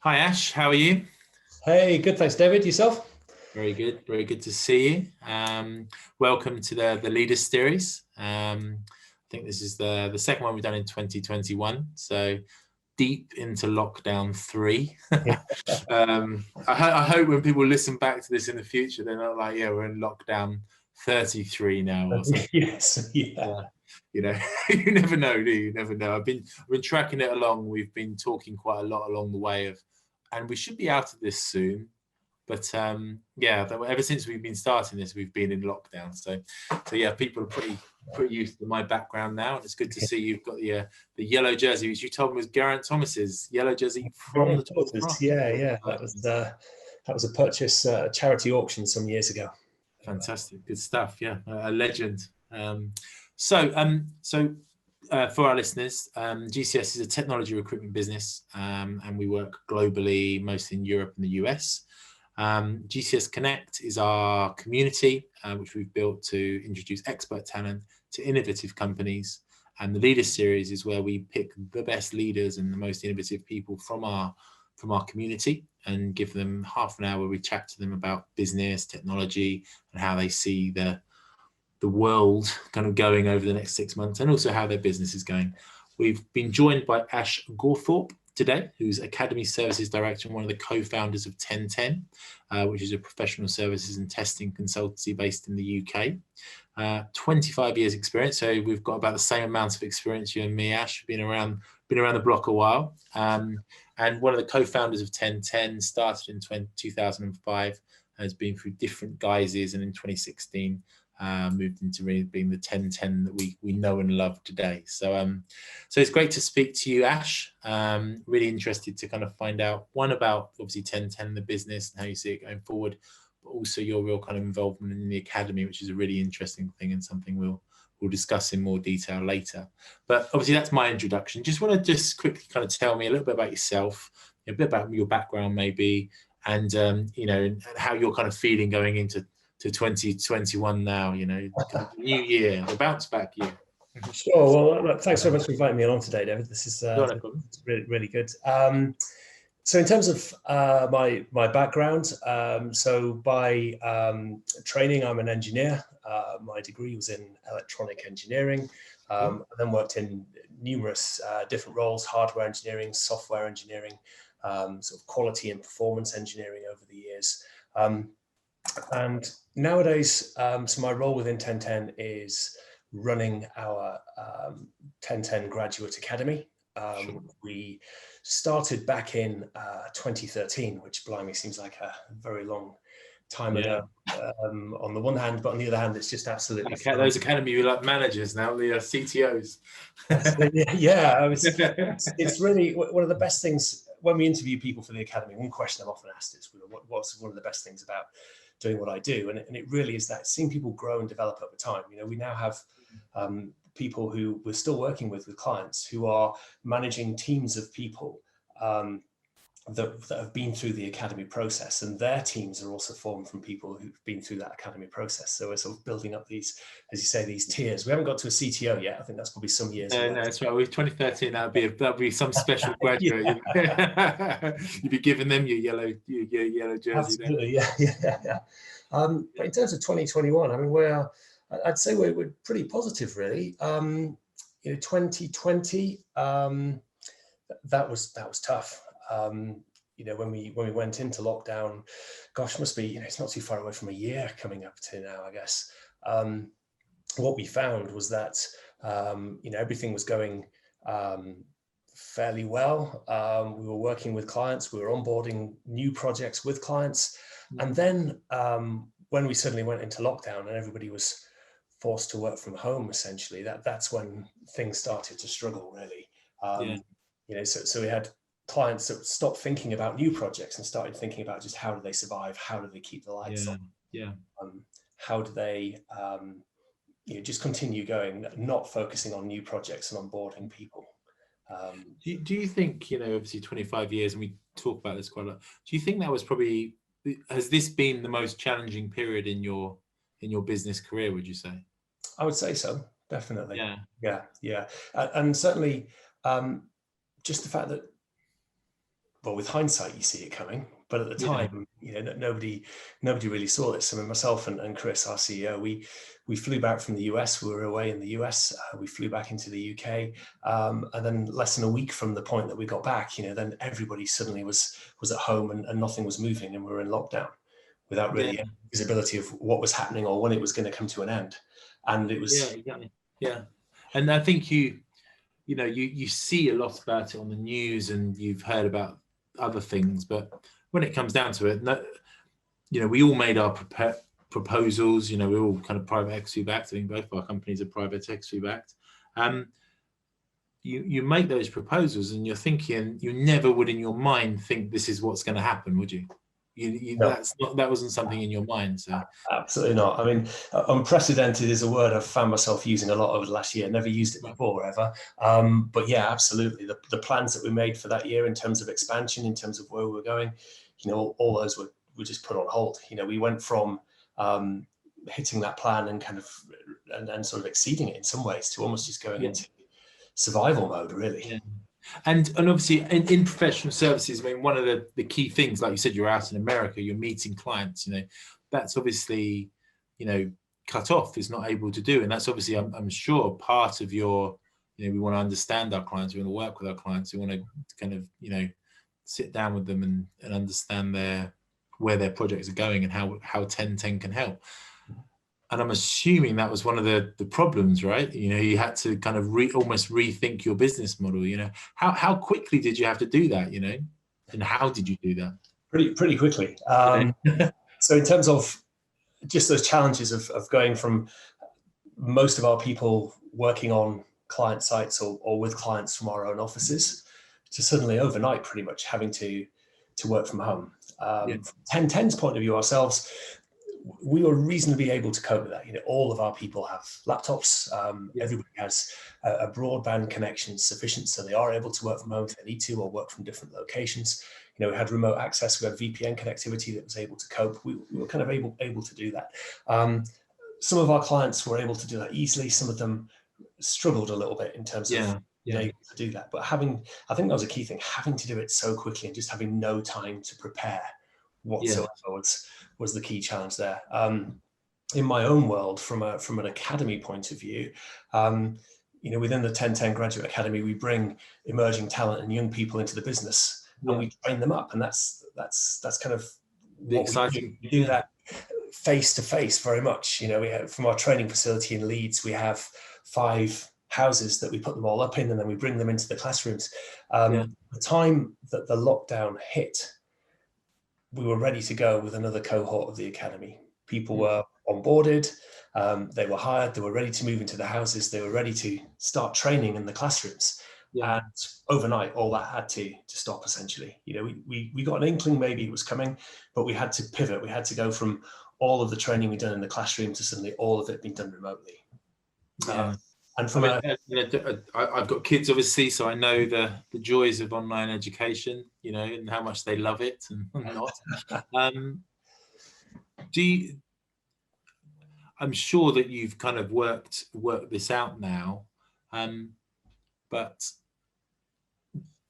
Hi Ash, how are you? Hey, good. Thanks, David. Yourself? Very good to see you. Welcome to the Leaders Series. I think this is the second one we've done in 2021. So deep into lockdown 3. I hope when people listen back to this in the future, they're not like, yeah, we're in lockdown 33 now or something. Yes, yeah. You know, you never know, do you? You never know. I've been tracking it along. We've been talking quite a lot along the way and we should be out of this soon. But yeah, ever since we've been starting this, we've been in lockdown. So yeah, people are pretty used to my background now. It's good to see you've got the yellow jersey, which you told me was Geraint Thomas's yellow jersey from the Tour de France. Yeah. That was a purchase, charity auction some years ago. Fantastic, good stuff. Yeah, a legend. So for our listeners, GCS is a technology recruitment business, and we work globally, mostly in Europe and the US. GCS Connect is our community, which we've built to introduce expert talent to innovative companies. And the Leaders Series is where we pick the best leaders and the most innovative people from our community and give them half an hour where we chat to them about business, technology, and how they see the world kind of going over the next 6 months, and also how their business is going. We've been joined by Ash Gawthorp today, who's Academy Services Director and one of the co-founders of Ten10, which is a professional services and testing consultancy based in the UK. 25 years experience, so we've got about the same amount of experience, you and me, Ash. Been around the block a while. And one of the co-founders of Ten10, started in 2005, has been through different guises, and in 2016 moved into really being the Ten10 that we know and love today. So it's great to speak to you, Ash. Really interested to kind of find out, one, about obviously Ten10, the business, and how you see it going forward, but also your real kind of involvement in the academy, which is a really interesting thing and something we'll discuss in more detail later. But obviously that's my introduction. Just want to quickly kind of tell me a little bit about yourself, a bit about your background maybe, and and how you're kind of feeling going into 2021 now, kind of new year, the bounce back year. Sure. Well, look, thanks very much for inviting me along today, David. This is really good. So in terms of my background, so by training, I'm an engineer. My degree was in electronic engineering. I then worked in numerous different roles: hardware engineering, software engineering, sort of quality and performance engineering over the years. And nowadays, so my role within Ten10 is running our Ten10 Graduate Academy. We started back in 2013, which blimey seems like a very long time ago on the one hand, but on the other hand, it's just absolutely those academy like managers now, the CTOs. Yeah, it's really one of the best things when we interview people for the academy. One question I'm often asked is, what's one of the best things about doing what I do? And it really is that seeing people grow and develop over time. We now have people who we're still working with clients who are managing teams of people that have been through the academy process, and their teams are also formed from people who've been through that academy process. So we're sort of building up these, as you say, these tiers. We haven't got to a CTO yet. I think that's probably some years away. No, that's right. With 2013, that'd be some special graduate. You'd be giving them your yellow jersey. Absolutely, yeah. But in terms of 2021, I mean, I'd say we're pretty positive, really. 2020, that was tough. When we went into lockdown, gosh, must be, it's not too far away from a year coming up to now, I guess. What we found was that everything was going fairly well. We were working with clients, we were onboarding new projects with clients, and then when we suddenly went into lockdown and everybody was forced to work from home, essentially, that's when things started to struggle, really. So we had clients that stopped thinking about new projects and started thinking about just how do they survive, how do they keep the lights on, how do they just continue going, not focusing on new projects and onboarding people. Do you think, obviously 25 years, and we talk about this quite a lot, do you think that was probably, has this been the most challenging period in your business career, would you say? I would say so, definitely. Yeah. And certainly just the fact that, well, with hindsight, you see it coming. But at the time, nobody really saw this. I mean, myself and Chris, our CEO, we flew back from the US. We were away in the US. We flew back into the UK, and then less than a week from the point that we got back, then everybody suddenly was at home and nothing was moving, and we were in lockdown without really any visibility of what was happening or when it was going to come to an end. And it was exactly. And I think you see a lot about it on the news, and you've heard about other things, but when it comes down to it, we all made our proposals. We're all kind of private equity backed. I think both of our companies are private equity backed. You make those proposals, and you're thinking, you never would in your mind think this is what's going to happen, would you? No. That wasn't something in your mind. So absolutely not. I mean, unprecedented is a word I've found myself using a lot over the last year. Never used it before ever. But yeah, absolutely. The plans that we made for that year in terms of expansion, in terms of where we were going, all those were just put on hold. We went from hitting that plan and kind of and sort of exceeding it in some ways to almost just going into survival mode, really. Yeah. And obviously in professional services, I mean, one of the key things, like you said, you're out in America, you're meeting clients, that's obviously, cut off, is not able to do. And that's obviously, I'm sure, part of your, we want to understand our clients, we want to work with our clients, we want to kind of, sit down with them and understand where their projects are going and how 1010 can help. And I'm assuming that was one of the problems, right? You had to kind of almost rethink your business model. How quickly did you have to do that? And how did you do that? Pretty quickly. So in terms of just those challenges of going from most of our people working on client sites or with clients from our own offices to suddenly overnight, pretty much having to work from home. From 1010's point of view, ourselves, we were reasonably able to cope with that. All of our people have laptops. Everybody has a broadband connection sufficient, so they are able to work from home if they need to, or work from different locations. We had remote access. We had VPN connectivity that was able to cope. We were kind of able to do that. Some of our clients were able to do that easily. Some of them struggled a little bit in terms of able to do that. But I think that was a key thing, having to do it so quickly and just having no time to prepare whatsoever was the key challenge there. In my own world, from an academy point of view, within the 1010 Graduate Academy, we bring emerging talent and young people into the business, and we train them up, and that's kind of the exciting. We do that face to face very much. We have, from our training facility in Leeds, we have 5 houses that we put them all up in, and then we bring them into the classrooms. The time that the lockdown hit, we were ready to go with another cohort of the academy. People were onboarded, they were hired, they were ready to move into the houses, they were ready to start training in the classrooms. And overnight, all that had to stop, essentially. We got an inkling maybe it was coming, but we had to pivot. We had to go from all of the training we'd done in the classroom to suddenly all of it being done remotely. And from I've got kids, obviously, so I know the joys of online education, and how much they love it and not. I'm sure that you've kind of worked this out now, but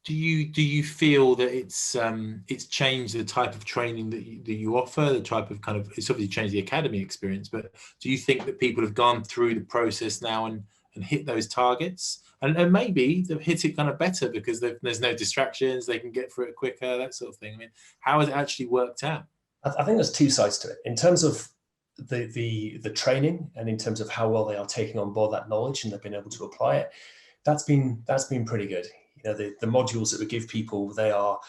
do you feel that it's changed the type of training that you offer, the type of it's obviously changed the academy experience, but do you think that people have gone through the process now and hit those targets, and maybe they've hit it kind of better because there's no distractions, they can get through it quicker, that sort of thing? I mean, how has it actually worked out? I think there's 2 sides to it. In terms of the training, and in terms of how well they are taking on board that knowledge and they've been able to apply it, that's been pretty good. The modules that we give people, they are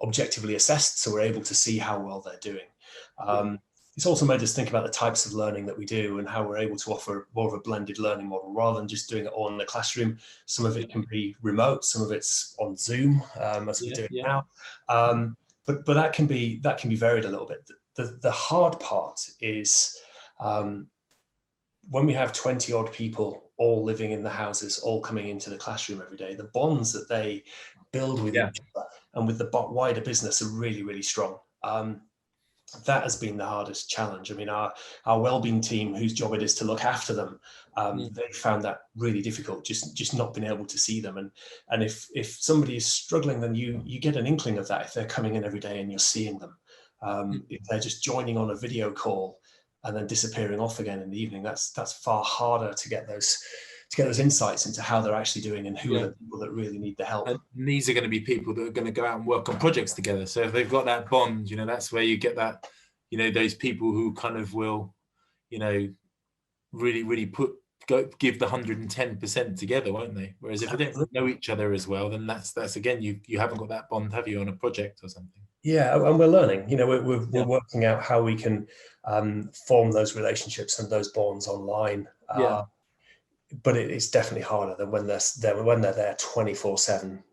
objectively assessed, so we're able to see how well they're doing. It's also made us think about the types of learning that we do and how we're able to offer more of a blended learning model rather than just doing it all in the classroom. Some of it can be remote, some of it's on Zoom, as we do it now. But that can be varied a little bit. The hard part is when we have 20 odd people all living in the houses, all coming into the classroom every day, the bonds that they build with each other and with the wider business are really, really strong. that has been the hardest challenge. I mean, our wellbeing team, whose job it is to look after them, they found that really difficult, just not being able to see them. And if somebody is struggling, then you get an inkling of that if they're coming in every day and you're seeing them. If they're just joining on a video call and then disappearing off again in the evening, that's far harder to get those insights into how they're actually doing and who are the people that really need the help. And these are going to be people that are going to go out and work on projects together. So if they've got that bond, that's where you get that, those people who kind of will, really, really give the 110% together, won't they? Whereas if they don't know each other as well, then that's again, you haven't got that bond, have you, on a project or something? Yeah, and we're learning. We're working out how we can form those relationships and those bonds online. But it's definitely harder than when they're there 24/7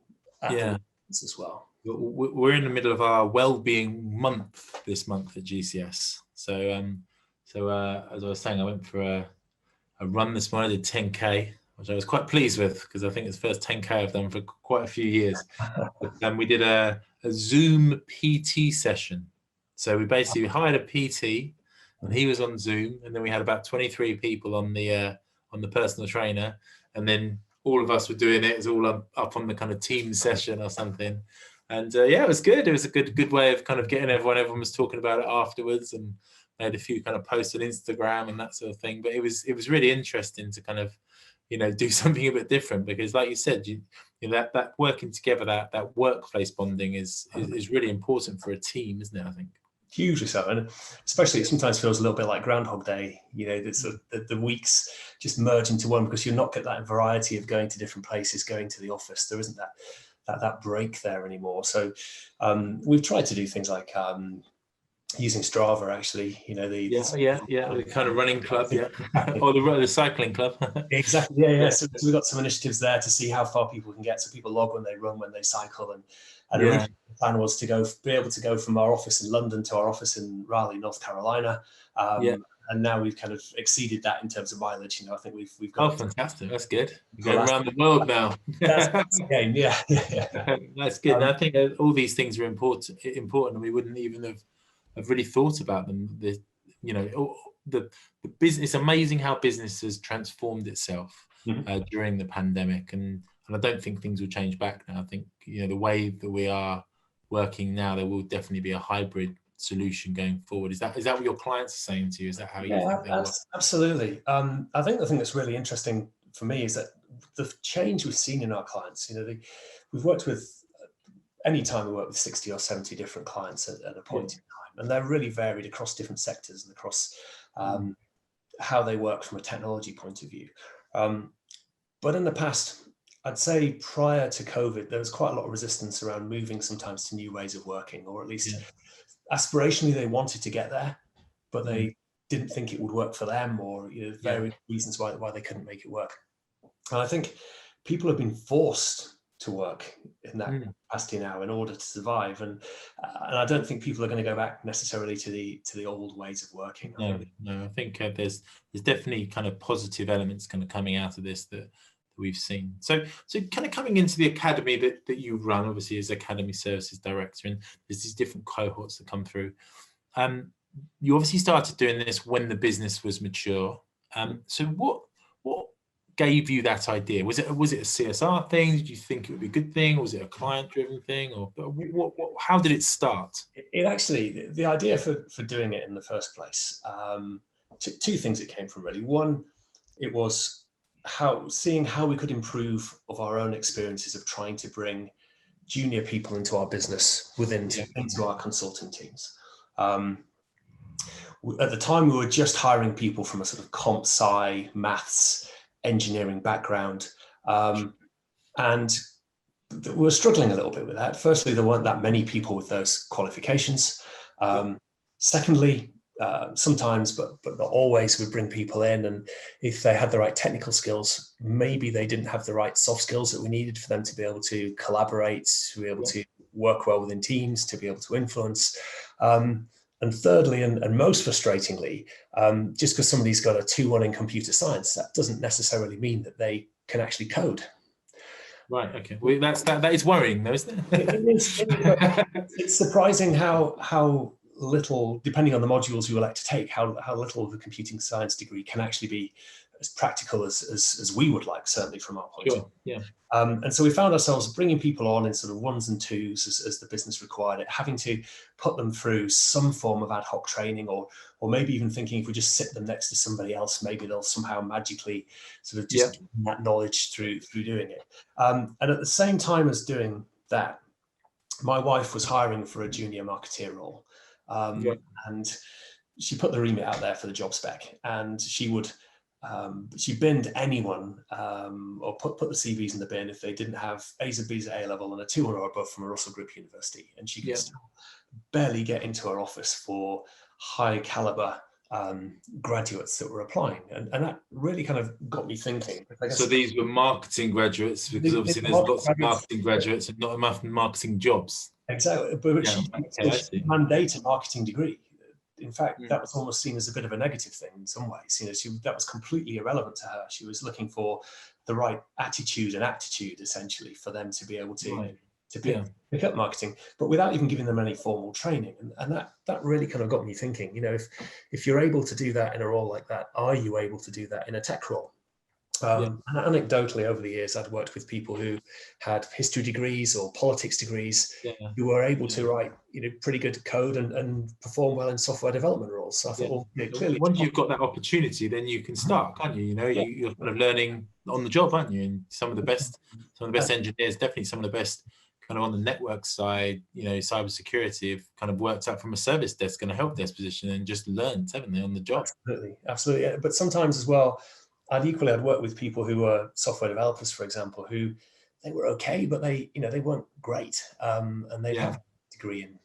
as well. We're in the middle of our well-being month this month at GCS. So as I was saying, I went for a run this morning. I did 10K, which I was quite pleased with because I think it's the first 10K I've done for quite a few years. But we did a Zoom PT session. So we basically hired a PT, and he was on Zoom, and then we had about 23 people on the personal trainer, and then all of us were doing it. It was all up on the kind of team session or something. And it was good. It was a good way of kind of getting everyone was talking about it afterwards, and I had a few kind of posts on Instagram and that sort of thing. But it was really interesting to kind of do something a bit different, because like you said, that working together, that workplace bonding is really important for a team, isn't it? I think hugely so, and especially it sometimes feels a little bit like Groundhog Day. The weeks just merge into one because you're not get that variety of going to different places, going to the office. There isn't that break there anymore. So we've tried to do things like using Strava, actually. The kind of running club, or the cycling club. Exactly. Yeah. So we've got some initiatives there to see how far people can get. So people log when they run, when they cycle, and originally the plan was to be able to go from our office in London to our office in Raleigh, North Carolina. And now we've kind of exceeded that in terms of mileage. I think we've got. Oh, fantastic! That's good. You're going around the world now. That's the game. Yeah. That's good. And I think all these things are important, and we wouldn't even have really thought about them. The business. It's amazing how business has transformed itself during the pandemic, and I don't think things will change back now. I think the way that we are working now, there will definitely be a hybrid solution going forward. Is that what your clients are saying to you? Is that how you think they work? Absolutely. I think the thing that's really interesting for me is that the change we've seen in our clients. We've worked with, anytime we work with 60 or 70 different clients at a point in time, and they're really varied across different sectors and across how they work from a technology point of view. But in the past, I'd say prior to COVID, there was quite a lot of resistance around moving sometimes to new ways of working, or at least aspirationally they wanted to get there, but they didn't think it would work for them, or various reasons why they couldn't make it work. And I think people have been forced to work in that capacity now in order to survive, and I don't think people are going to go back necessarily to the old ways of working. No, I think there's definitely kind of positive elements kind of coming out of this that we've seen. So kind of coming into the academy that you run, obviously as Academy Services Director, and there's these different cohorts that come through. You obviously started doing this when the business was mature. So what gave you that idea? Was it a CSR thing? Did you think it would be a good thing? Or was it a client-driven thing? Or how did it start? It actually, the idea for doing it in the first place, two things it came from, really. One, it was seeing how we could improve of our own experiences of trying to bring junior people into our business into our consulting teams. At the time, we were just hiring people from a sort of comp sci, maths, engineering background, and we were struggling a little bit with that. Firstly, there weren't that many people with those qualifications. Secondly, sometimes, but not always, we bring people in, and if they had the right technical skills, maybe they didn't have the right soft skills that we needed for them to be able to collaborate, to be able to work well within teams, to be able to influence. And thirdly, and most frustratingly, just because somebody's got a 2-1 in computer science, that doesn't necessarily mean that they can actually code. Right. Okay. Well, that is worrying, though, isn't it? It's surprising how little, depending on the modules you elect to take, how little of the computing science degree can actually be as practical as we would like, certainly from our point of view. Yeah. And so we found ourselves bringing people on in sort of ones and twos as the business required it, having to put them through some form of ad hoc training, or maybe even thinking if we just sit them next to somebody else, maybe they'll somehow magically sort of just get that knowledge through doing it. And at the same time as doing that, my wife was hiring for a junior marketeer role. And she put the remit out there for the job spec, and she would she binned anyone or put the CVs in the bin if they didn't have A's and B's at A level and a 2 or above from a Russell Group university. And she could still barely get into her office for high caliber graduates that were applying. And that really kind of got me thinking. So these were marketing graduates, because obviously there's lots of marketing graduates and not enough marketing jobs. Exactly. But she mandated a marketing degree. In fact, that was almost seen as a bit of a negative thing in some ways. You know, that was completely irrelevant to her. She was looking for the right attitude and aptitude, essentially, for them to be able to pick up marketing, but without even giving them any formal training. And that really kind of got me thinking, you know, if you're able to do that in a role like that, are you able to do that in a tech role? And anecdotally, over the years, I'd worked with people who had history degrees or politics degrees who were able to write, you know, pretty good code and perform well in software development roles. So I thought, well, clearly, once you've got that opportunity, then you can start, can't you? You know, you're kind of learning on the job, aren't you? And some of the best engineers, definitely some of the best kind of on the network side, you know, cybersecurity, have kind of worked out from a service desk and a help desk position and just learned, haven't they, on the job? Absolutely. Yeah. But sometimes as well, I'd worked with people who were software developers, for example, who they were okay, but they weren't great. And they have a degree in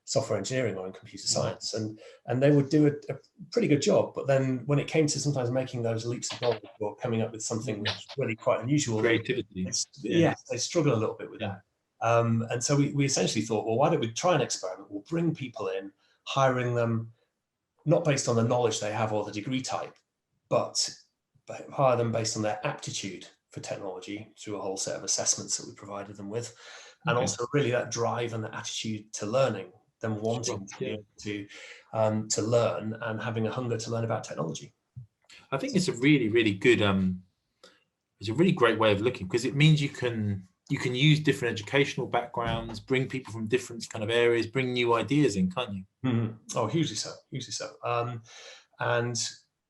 software engineering or in computer science, and they would do a pretty good job. But then when it came to sometimes making those leaps of knowledge or coming up with something which was really quite unusual, creativity, they struggle a little bit with that. And so we essentially thought, well, why don't we try an experiment? We'll bring people in, hiring them not based on the knowledge they have or the degree type, but hire them based on their aptitude for technology through a whole set of assessments that we provided them with, and also really that drive and the attitude to learning, them wanting to be able to learn and having a hunger to learn about technology. I think it's a really, really good, it's a really great way of looking, because it means you can use different educational backgrounds, bring people from different kind of areas, bring new ideas in, can't you? Oh, hugely so. And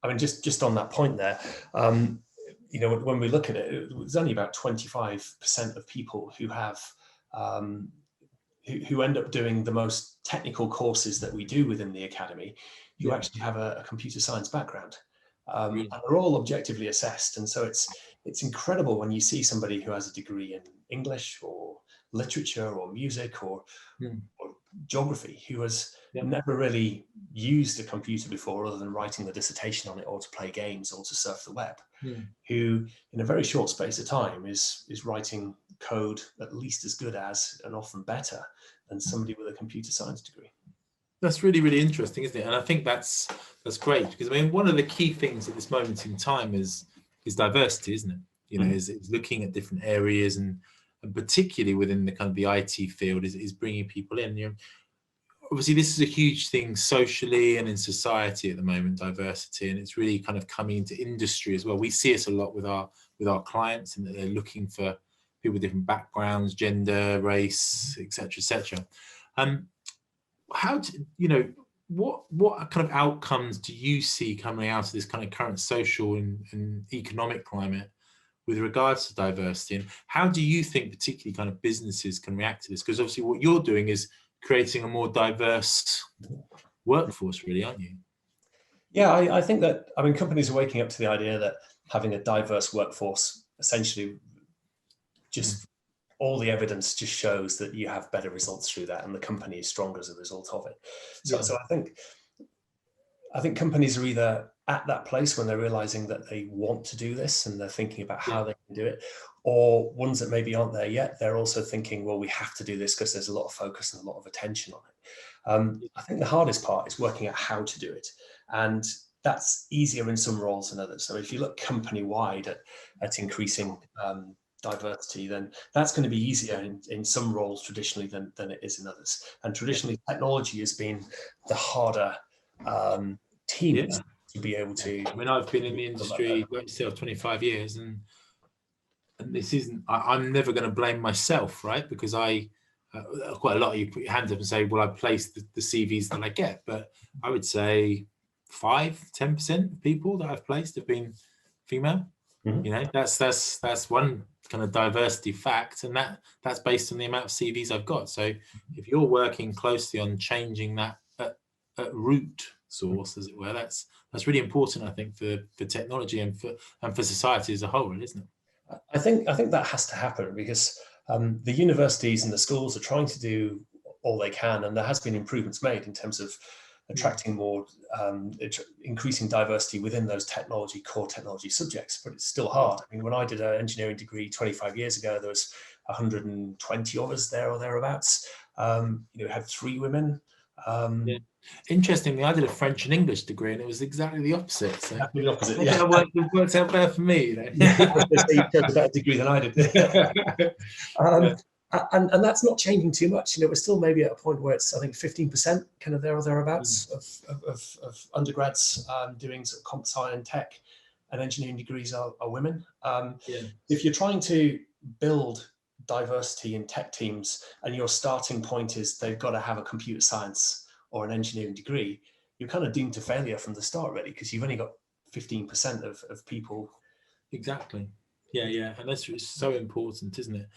I mean, just on that point there, you know, when we look at it, it was only about 25% of people who have who end up doing the most technical courses that we do within the academy, who actually have a computer science background, and they're all objectively assessed. And so it's incredible when you see somebody who has a degree in English or literature or music or geography, who has never really used a computer before other than writing the dissertation on it or to play games or to surf the web, who in a very short space of time is writing code at least as good as, and often better than, somebody with a computer science degree. That's really, really interesting, isn't it? And I think that's great, because I mean, one of the key things at this moment in time is diversity, isn't it? You know, is looking at different areas, and particularly within the kind of the IT field, is bringing people in. You know, obviously this is a huge thing socially and in society at the moment, diversity, and it's really kind of coming into industry as well. We see it a lot with our clients, and that they're looking for people with different backgrounds, gender, race, etc. How do you know, what kind of outcomes do you see coming out of this kind of current social and economic climate with regards to diversity, and how do you think particularly kind of businesses can react to this? Because obviously what you're doing is creating a more diverse workforce, really, aren't you? Yeah, I think that, I mean, companies are waking up to the idea that having a diverse workforce, essentially just all the evidence just shows that you have better results through that, and the company is stronger as a result of it. So I think companies are either at that place when they're realizing that they want to do this and they're thinking about how they can do it, or ones that maybe aren't there yet, they're also thinking, well, we have to do this because there's a lot of focus and a lot of attention on it. I think the hardest part is working out how to do it, and that's easier in some roles than others. So if you look company-wide at increasing diversity, then that's going to be easier in some roles traditionally than it is in others. And traditionally, technology has been the harder teams to be able to. I mean, I've been in the industry, like yourself, 25 years, and this isn't, I'm never going to blame myself, right? Because quite a lot of you put your hands up and say, well, I place the CVs that I get, but I would say 5-10% of people that I've placed have been female. You know, that's one kind of diversity fact, and that's based on the amount of CVs I've got. So if you're working closely on changing that at root source, as it were, that's really important, I think, for technology and for society as a whole, isn't it? I think that has to happen, because the universities and the schools are trying to do all they can, and there has been improvements made in terms of attracting more, increasing diversity within those core technology subjects, but it's still hard. I mean, when I did an engineering degree 25 years ago, there was 120 of us there or thereabouts. We had 3 women. Interestingly, I did a French and English degree, and it was exactly the opposite. So exactly the opposite. It worked out better for me. You chose a better degree than I did. And that's not changing too much. We're still maybe at a point where it's, I think, 15% kind of there or thereabouts of undergrads doing sort of comp sci and tech and engineering degrees are women. If you're trying to build diversity in tech teams and your starting point is they've got to have a computer science or an engineering degree, you're kind of doomed to failure from the start, really, because you've only got 15% of people. Exactly. Yeah. And that's so important, isn't it?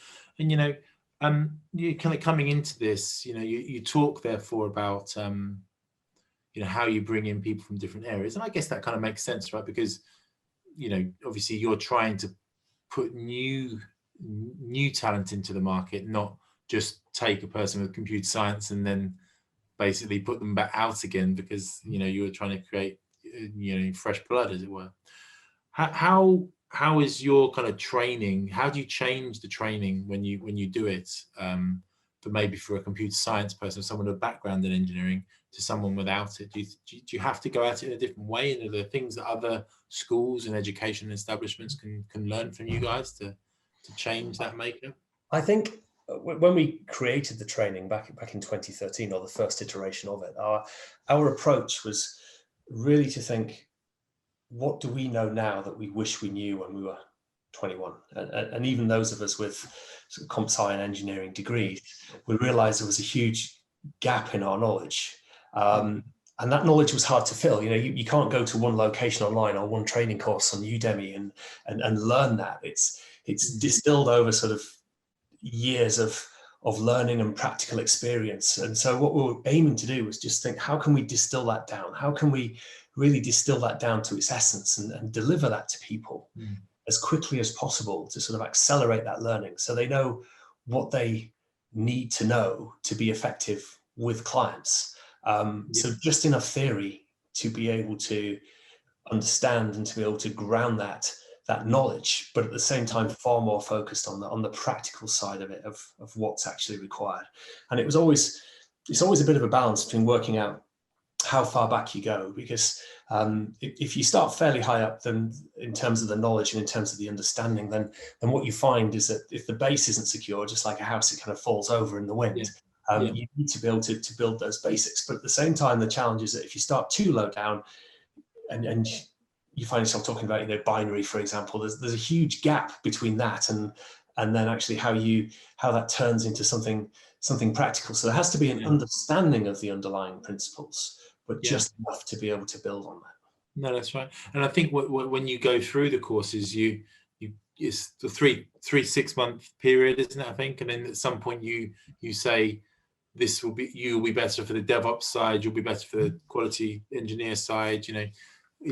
And, you kind of coming into this, you talk therefore about, how you bring in people from different areas. And I guess that kind of makes sense, right? Because, obviously you're trying to put new talent into the market, not just take a person with computer science and then basically put them back out again, because, you were trying to create, fresh blood, as it were. How is your kind of training? How do you change the training when you do it, for a computer science person, someone with a background in engineering, to someone without it? Do you have to go at it in a different way? And are there things that other schools and education establishments can learn from you guys to change that makeup? I think when we created the training back in 2013, or the first iteration of it, our approach was really to think, what do we know now that we wish we knew when we were 21? And even those of us with sort of comp sci and engineering degrees, we realized there was a huge gap in our knowledge. And that knowledge was hard to fill. You can't go to one location online or one training course on Udemy and learn that. It's distilled over sort of years of learning and practical experience. And so what we were aiming to do was just think, how can we distill that down? How can we really distill that down to its essence and deliver that to people as quickly as possible to sort of accelerate that learning, so they know what they need to know to be effective with clients. So just enough theory to be able to understand and to be able to ground that knowledge, but at the same time far more focused on the practical side of it, of what's actually required. And it's always a bit of a balance between working out how far back you go, because if you start fairly high up, then in terms of the knowledge and in terms of the understanding, then what you find is that if the base isn't secure, just like a house, it kind of falls over in the wind. You need to be able to build those basics. But at the same time, the challenge is that if you start too low down and you find yourself talking about binary, for example, there's a huge gap between that and then actually how that turns into something practical. So there has to be an understanding of the underlying principles, but just enough to be able to build on that. No, that's right. And I think when you go through the courses, it's the 3-6 month period, isn't it? I think, and then at some point you say, you'll be better for the DevOps side, you'll be better for the quality engineer side.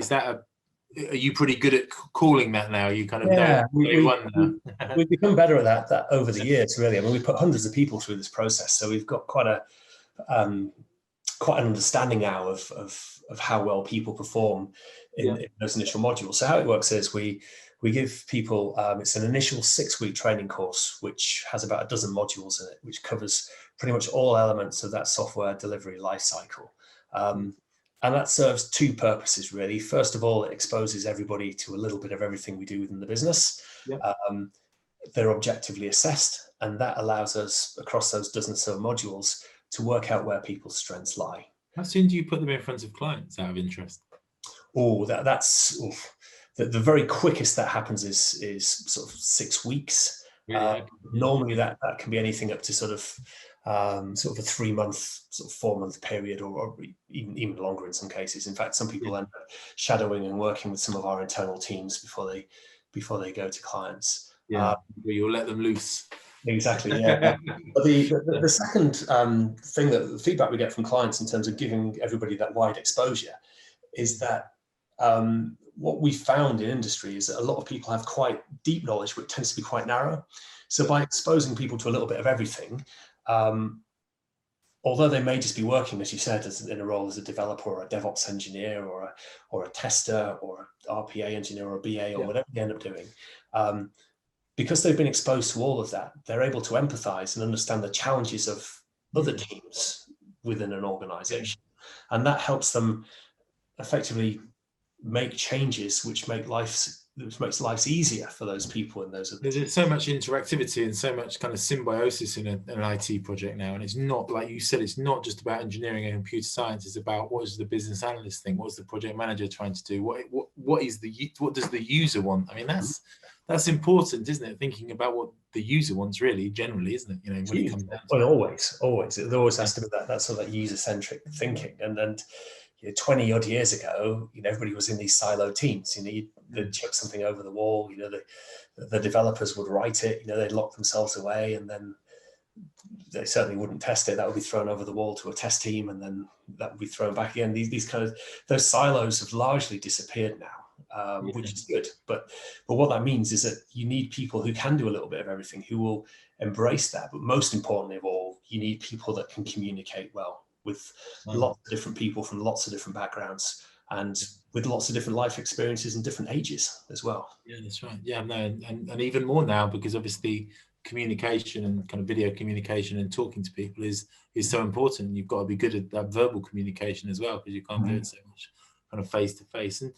Are you pretty good at calling that now? You kind of know we've become better at that over the years, really. I mean, we put hundreds of people through this process, so we've got quite an understanding now of how well people perform in those initial modules. So how it works is we give people, it's an initial 6-week training course, which has about a dozen modules in it, which covers pretty much all elements of that software delivery lifecycle. And that serves 2 purposes, really. First of all, it exposes everybody to a little bit of everything we do within the business. they're objectively assessed, and that allows us across those dozen or so modules to work out where people's strengths lie. How soon do you put them in front of clients out of interest? Oh, that's the very quickest that happens is sort of 6 weeks. Really? Normally that can be anything up to sort of a 3-month, sort of 4-month period, or even longer in some cases. In fact, some people end up shadowing and working with some of our internal teams before they go to clients. Yeah, you'll let them loose. Exactly. Yeah. But the second thing, that the feedback we get from clients in terms of giving everybody that wide exposure, is that what we found in industry is that a lot of people have quite deep knowledge, but it tends to be quite narrow. So by exposing people to a little bit of everything, although they may just be working, as you said, in a role as a developer or a DevOps engineer or a tester or an RPA engineer or a BA or whatever they end up doing, because they've been exposed to all of that, they're able to empathize and understand the challenges of other teams within an organization. And that helps them effectively make changes which makes lives easier for those people in those. There's so much interactivity and so much kind of symbiosis in an IT project now, and it's not, like you said, it's not just about engineering and computer science. It's about, what does the business analyst think? What's the project manager trying to do? What does the user want? I mean, that's important, isn't it? Thinking about what the user wants, really, generally, isn't it? When it comes down to it. Always, there always has to be that sort of that user-centric thinking. And 20 odd years ago, everybody was in they'd chuck something over the wall. The developers would write it. They'd lock themselves away, and then they certainly wouldn't test it. That would be thrown over the wall to a test team, and then that would be thrown back again. These kind of, those silos have largely disappeared now, which is good. But what that means is that you need people who can do a little bit of everything, who will embrace that. But most importantly of all, you need people that can communicate well with lots of different people from lots of different backgrounds, and with lots of different life experiences and different ages as well. Yeah, that's right. Yeah, no, and even more now, because obviously communication and kind of video communication and talking to people is so important. You've got to be good at that verbal communication as well, because you can't do it so much kind of face to face. And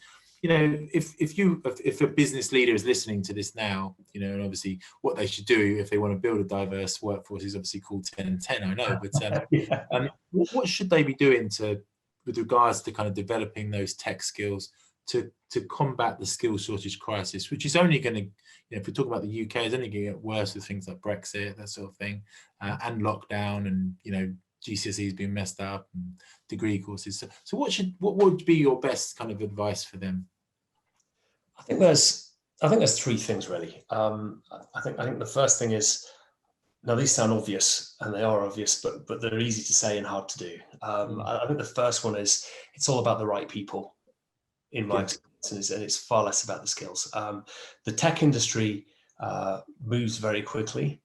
if a business leader is listening to this now, and obviously what they should do if they want to build a diverse workforce is obviously called 1010, I know, but what should they be doing with regards to kind of developing those tech skills to combat the skills shortage crisis, which is only going to, if we talk about the UK, it's only going to get worse with things like Brexit, that sort of thing, and lockdown, and GCSEs being messed up, and degree courses. So what would be your best kind of advice for them? I think there's 3 things really. I think the first thing is, now these sound obvious, and they are obvious, but they're easy to say and hard to do. I think the first one is, it's all about the right people, in my experience, and it's far less about the skills. The tech industry moves very quickly.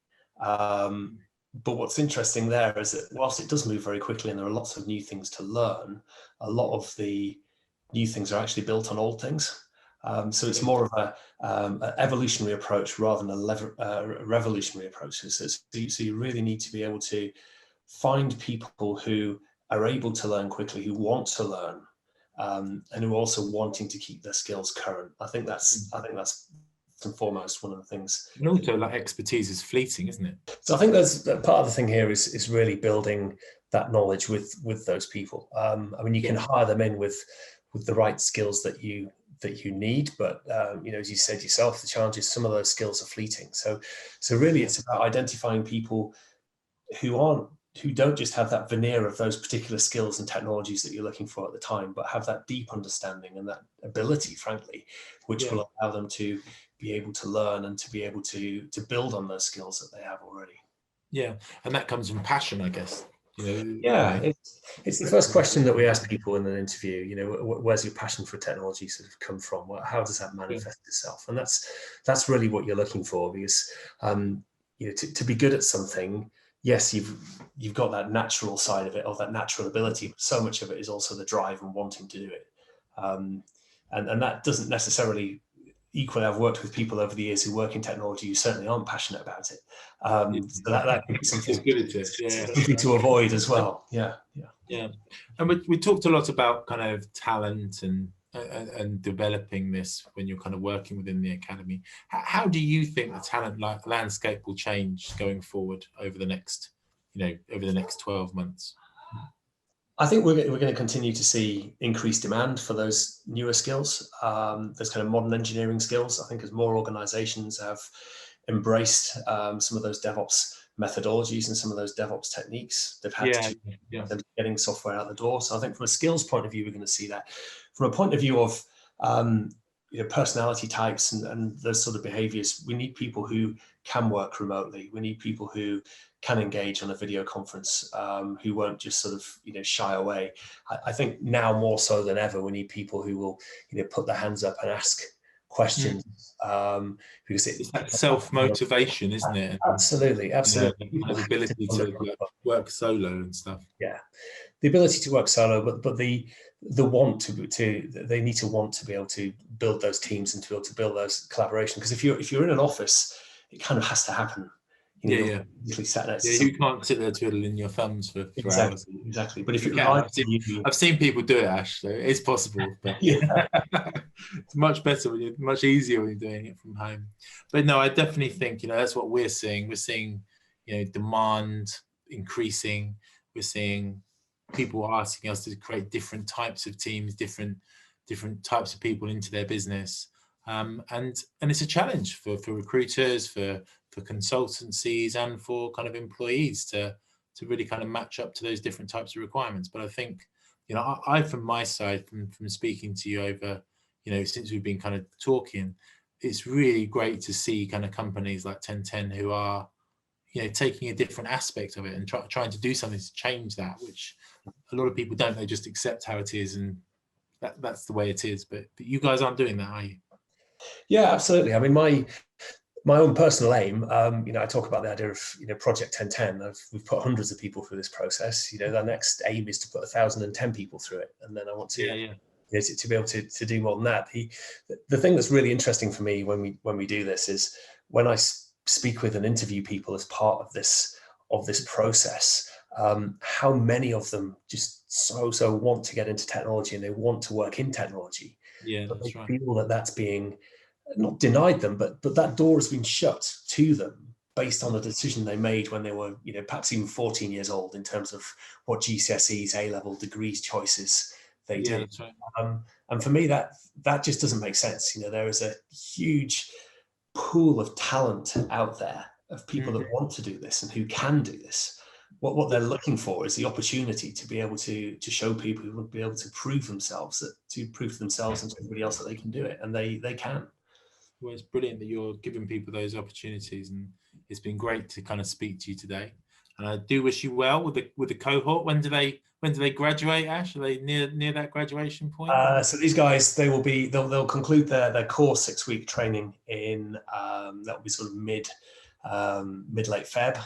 But what's interesting there is that whilst it does move very quickly and there are lots of new things to learn, a lot of the new things are actually built on old things. So it's more of an evolutionary approach rather than a revolutionary approach. So you really need to be able to find people who are able to learn quickly, who want to learn, and who are also wanting to keep their skills current. I think that's first and foremost one of the things. And also, like, expertise is fleeting, isn't it? So I think there's part of the thing here is really building that knowledge with those people. I mean, you can hire them in with the right skills that you need, but as you said yourself, the challenge is some of those skills are fleeting. So really, it's about identifying people who don't just have that veneer of those particular skills and technologies that you're looking for at the time, but have that deep understanding and that ability, frankly, which will allow them to be able to learn and to be able to build on those skills that they have already. Yeah, and that comes from passion, I guess. It's the first question that we ask people in an interview. Where's your passion for technology sort of come from? How does that manifest itself? And that's really what you're looking for, because to be good at something, yes, you've got that natural side of it, or that natural ability, but so much of it is also the drive and wanting to do it. And that doesn't necessarily equally. I've worked with people over the years who work in technology who certainly aren't passionate about it. So that could be something to avoid as well. Yeah. And we talked a lot about kind of talent and and developing this when you're kind of working within the academy. How do you think the talent landscape will change going forward over the next, over the next 12 months? I think we're going to continue to see increased demand for those newer skills, those kind of modern engineering skills. I think as more organizations have embraced some of those DevOps methodologies and some of those DevOps techniques, they've had to them getting software out the door. So I think from a skills point of view, we're going to see that. From a point of view of personality types and those sort of behaviors, we need people who can work remotely. We need people who can engage on a video conference, who won't just sort of shy away. I think now more so than ever, we need people who will put their hands up and ask questions, because it's that self-motivation, isn't it? Absolutely. The ability to work solo and stuff. Yeah, the ability to work solo, but the want to they need to want to be able to build those teams and to be able to build those collaboration. Because if you're in an office, it kind of has to happen. You can't sit there twiddling your thumbs for hours. Exactly. But if I've seen people do it, Ash, so it's possible. But it's much better much easier when you're doing it from home. But no, I definitely think that's what we're seeing. We're seeing demand increasing. We're seeing people asking us to create different types of teams, different types of people into their business, and it's a challenge for recruiters, for consultancies, and for kind of employees to really kind of match up to those different types of requirements. But I think I from my side, from speaking to you over since we've been kind of talking, it's really great to see kind of companies like 1010 who are taking a different aspect of it and trying to do something to change that, which a lot of people don't. They just accept how it is, and that's the way it is. But you guys aren't doing that, are you? Yeah, absolutely. I mean, my own personal aim, I talk about the idea of Project 1010. We've put hundreds of people through this process. The next aim is to put 1,010 people through it, and then I want to to be able to do more than that. The thing that's really interesting for me when we do this is when I speak with and interview people as part of this process, how many of them just so want to get into technology and they want to work in technology. Yeah, but that's they right. feel that that's being not denied them, but that door has been shut to them based on the decision they made when they were, perhaps even 14 years old, in terms of what GCSEs, A-level degrees choices they did. That's right. And for me, that just doesn't make sense. There is a huge pool of talent out there of people that want to do this and who can do this. What they're looking for is the opportunity to be able to show people who will be able to prove themselves and to everybody else that they can do it, and they can. Well, it's brilliant that you're giving people those opportunities, and it's been great to kind of speak to you today. And I do wish you well with the cohort. When do they graduate, Ash? Are they near that graduation point? So these guys, they'll conclude their core 6-week training in that will be sort of mid late Feb,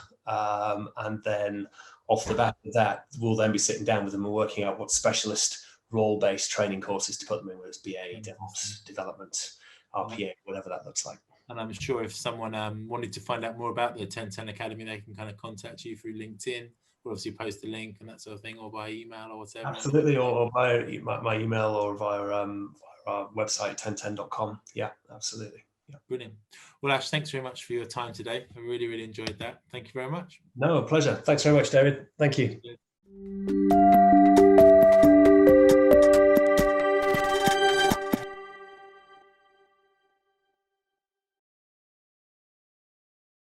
and then off the back of that, we'll then be sitting down with them and working out what specialist role-based training courses to put them in, whether it's BA, DevOps, development, RPA, whatever that looks like. And I'm sure if someone wanted to find out more about the 1010 Academy, they can kind of contact you through LinkedIn. We'll obviously post a link and that sort of thing, or by email or whatever. Absolutely, or via my email, or via our website, 1010.com. Yeah, absolutely. Yeah. Brilliant. Well, Ash, thanks very much for your time today. I really, really enjoyed that. Thank you very much. No, a pleasure. Thanks very much, David. Thank you.